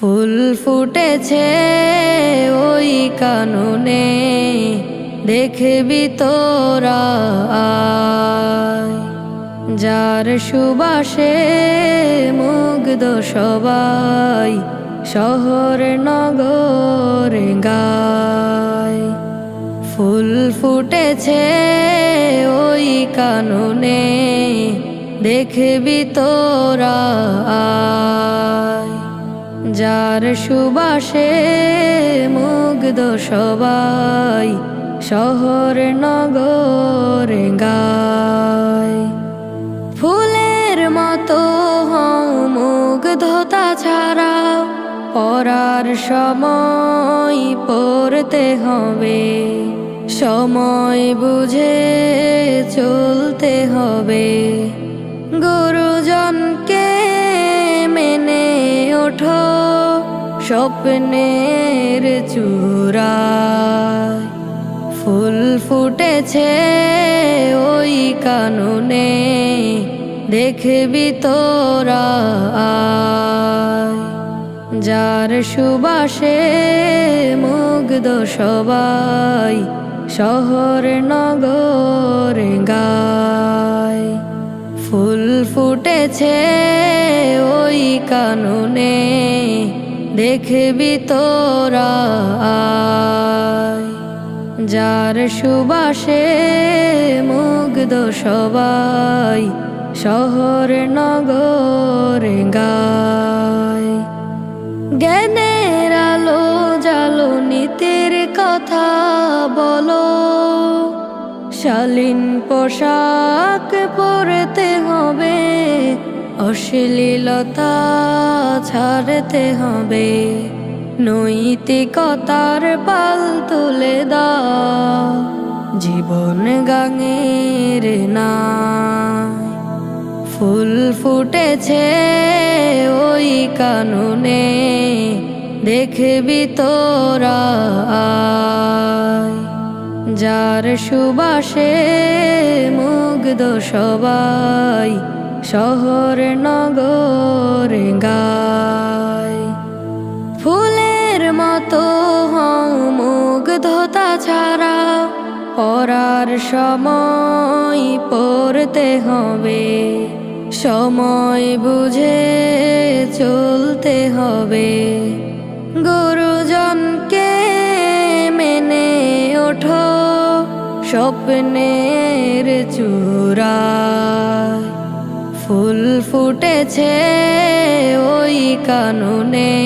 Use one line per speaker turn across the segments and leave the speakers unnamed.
ফুল ফুটেছে ওই কাননে, দেখবি তোরা আয়। যার সুবাসে মুগ্ধ সবাই, শহর নগর গায়। ফুল ফুটেছে ওই কাননে, দেখবি তোরা আয়। যার সুবাসে মুগ্ধ সবাই, শহর নগর গায়। ফুলের মতো হও মুগ্ধতা ছাড়া, পড়ার সময় পড়তে হবে। সময় বুঝে চলতে হবে। গুরুজনকে মেনে ওঠো স্বপ্নের চূড়ায়। ফুল ফুটেছে ওই কাননে, দেখবি তোরা আয়। যার সুবাসে মুগ্ধ সবাই, শহর নগর গায়। ফুল ফুটেছে ওই কাননে, দেখবি তোরা আয়। যার সুবাসে মুগ্ধ সবাই, শহর নগর গায়। জ্ঞানের আলো জালো, নীতির কথা বলো। শালীন পোশাক পরতে হবে, অশ্লীলতা ছাড়তে হবে। নৈতিকতার পাল তুলে দাও, জীবন গাঙের নায়। ফুল ফুটেছে ওই কাননে, দেখবি তোরা আয়। যার সুবাসে মুগ্ধ সবাই, শহর নগর গায়। ফুলের মতো হও মুগ্ধতা ছাড়া, পড়ার সময় পড়তে হবে। সময় বুঝে চলতে হবে। গুরুজনকে মেনে ওঠো স্বপ্নের চূড়ায়। ফুল ফুটেছে ওই কাননে,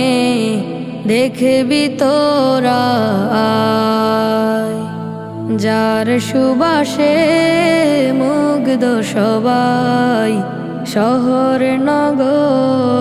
দেখবি তোরা আয়। যার সুবাসে মুগ্ধ সবাই, শহর নগর